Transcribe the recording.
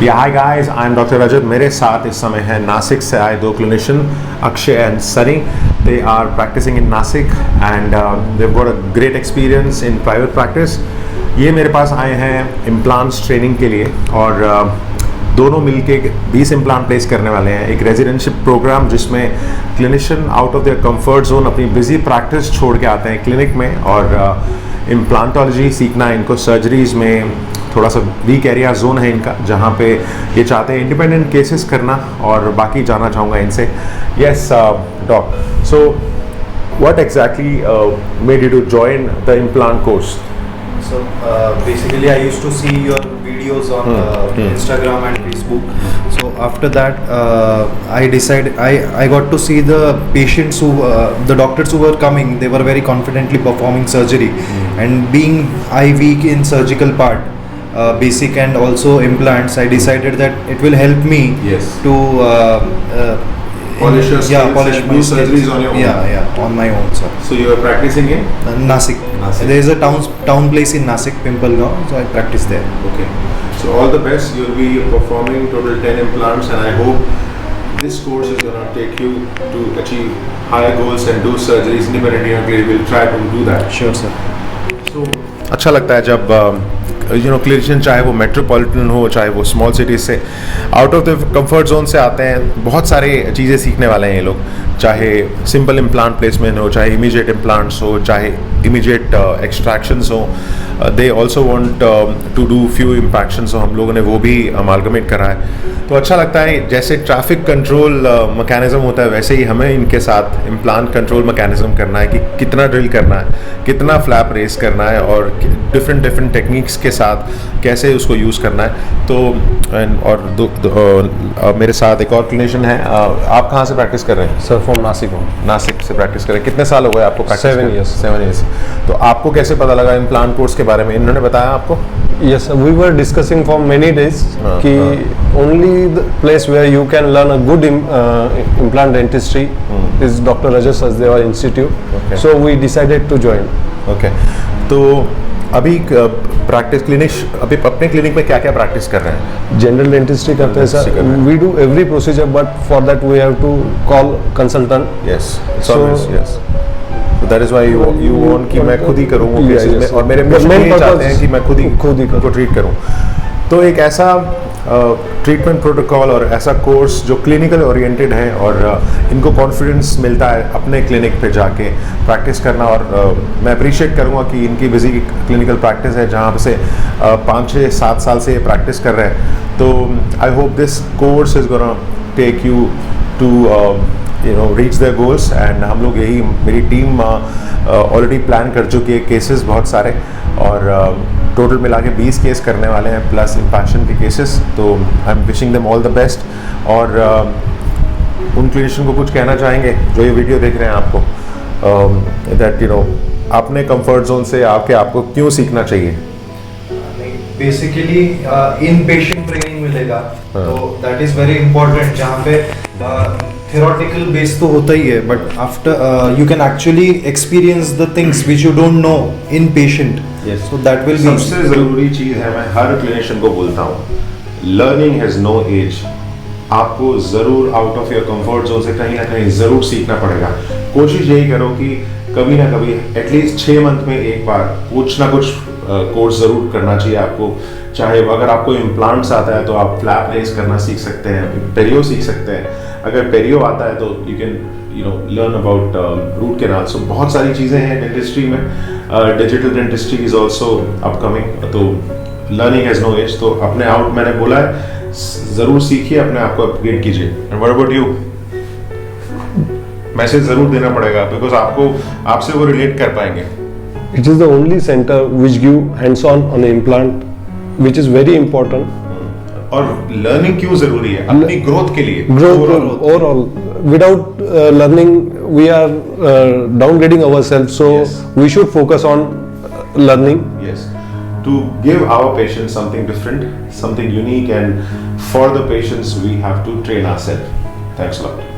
Yeah, hi guys, I'm Dr. Rajat. मेरे साथ इस समय है नासिक से आए दो clinician, Akshay and Sunny. They are practicing in Nasik and they've got a great experience in private practice. ये मेरे पास आए हैं इम्प्लांट्स ट्रेनिंग के लिए और दोनों मिलके 20 इम्प्लांट प्लेस करने वाले हैं. एक रेजिडेंशिप प्रोग्राम जिसमें clinician out of their comfort zone अपनी बिजी प्रैक्टिस छोड़ के आते हैं क्लिनिक में और इम्प्लांटोलॉजी सीखना है इनको. सर्जरीज में थोड़ा सा वीक एरिया जोन है इनका जहाँ पे ये चाहते हैं इंडिपेंडेंट केसेस करना और बाकी जानना चाहूँगा इनसे. Yes doc, so what exactly made you to join the implant course? So basically I used to see your videos on Instagram and Facebook. So after that I decided I got to see the patients who the doctors who were coming. They were very confidently performing surgery and being I weak in surgical part, basic and also implants, I decided that it will help me to polish your skills, polish and my do surgeries on your own. Yeah, on my own, sir. So you are practicing in Nasik. There is a town place in Nasik, Pimpalgaon, so I practice there. Okay. So all the best. You'll be performing total 10 implants, and I hope this course is gonna take you to achieve higher goals and do surgeries independently. And we will try to do that. Sure, sir. So अच्छा लगता है जब clinician चाहे वो metropolitan हो चाहे वो small cities से out of the comfort zone से आते हैं. बहुत सारे चीज़ें सीखने वाले हैं ये लोग, चाहे सिंपल इम्प्लांट प्लेसमेंट हो, चाहे इमीडिएट इम्प्लांट्स हो, चाहे इमीडिएट एक्सट्रैक्शंस हो. They also want to do few impactions, हो हम लोगों ने वो भी अमालगमेट करा है. तो अच्छा लगता है. जैसे ट्रैफिक कंट्रोल मैकेनिज्म होता है वैसे ही हमें इनके साथ इम्प्लांट कंट्रोल मैकेनिज्म करना है कि कितना ड्रिल करना है, कितना फ्लैप रेस करना है और डिफरेंट टेक्निक्स के साथ कैसे उसको यूज़ करना है. तो और मेरे साथ एक और क्लिनिशियन है. आप कहाँ से प्रैक्टिस कर रहे हैं? सर फ्रॉम नासिक हूँ. नासिक से प्रैक्टिस कर रहे हैं. कितने साल हो गए आपको प्रैक्टिस? 7 years. तो आपको कैसे पता लगा इम्प्लांट कोर्स के बारे में? इन्होंने बताया आपको? Yes, we were discussing for many days कि only the place where you can learn a good implant dentistry is Dr. Rajat Sachdeva Institute. Okay. So we decided to join. Okay. तो अभी practice clinic अभी अपने clinic में क्या क्या practice कर रहे हैं? जनरल डेंटिस्ट्री करते हैं sir. We do every procedure, but for that we have to call consultant. Yes. Yes. So that is why you want कि मैं खुद ही करूँ वो केसेस में, और मेरे पेशेंट ये चाहते हैं कि मैं खुद ही को ट्रीट करूँ. तो एक ऐसा ट्रीटमेंट प्रोटोकॉल और ऐसा कोर्स जो क्लिनिकल ओरिएंटेड है और इनको कॉन्फिडेंस मिलता है अपने क्लिनिक पे जाके प्रैक्टिस करना. और मैं अप्रिशिएट करूँगा कि इनकी बिजी क्लिनिकल प्रैक्टिस है जहाँ से 5-6-7 साल से ये प्रैक्टिस कर रहे हैं. तो I hope this course is gonna take you to reach their goals. And हम लोग यही मेरी टीम ऑलरेडी प्लान कर चुकी है केसेस बहुत सारे, और टोटल मिला के 20 केस करने वाले हैं प्लस इम्पैक्शन के केसेस. तो I am wishing them all the best. और उन क्लिनिशियन को कुछ कहना चाहेंगे जो ये वीडियो देख रहे हैं आपको, दैट अपने कंफर्ट जोन से आके आपको क्यों सीखना चाहिए? बेसिकली इन पेशेंट ट्रेनिंग मिलेगा, तो दैट इज वेरी इंपॉर्टेंट. जहाँ पे theoretical बेस तो होता ही है, but after you can actually experience the things which you don't know in patient. So that will be सबसे ज़रूरी चीज़ है, मैं हर क्लिनिशियन को बोलता हूँ, लर्निंग हैज़ नो एज. आपको ज़रूर out of your comfort zone से कहीं ना कहीं ज़रूर सीखना पड़ेगा. कोशिश यही करो कि कभी ना कभी एटलीस्ट 6 मंथ में एक बार कुछ ना कुछ कोर्स ज़रूर करना चाहिए आपको. चाहे अगर आपको इम्प्लांट्स आता है तो आप फ्लैप रेस करना सीख सकते हैं, पेरियो सीख सकते हैं. अगर पेरियो आता है तो you can learn about root canal. So बहुत सारी चीज़ें हैं डेंटिस्ट्री में. Digital dentistry is also upcoming. तो लर्निंग हैज़ नो एज. तो अपने आउट मैंने बोला है ज़रूर सीखिए, अपने आप को अपग्रेड कीजिए. And what about you? Message ज़रूर देना पड़ेगा बिकॉज आपसे वो रिलेट कर पाएंगे. It is the only center which give hands-on on an implant, which is very important. और लर्निंग क्यों जरूरी है? अपनी ग्रोथ के लिए. Overall, without learning, we are downgrading ourselves. So we should focus on learning. Yes. To give our patients something different, something unique, and for the patients we have to train ourselves. Thanks a lot.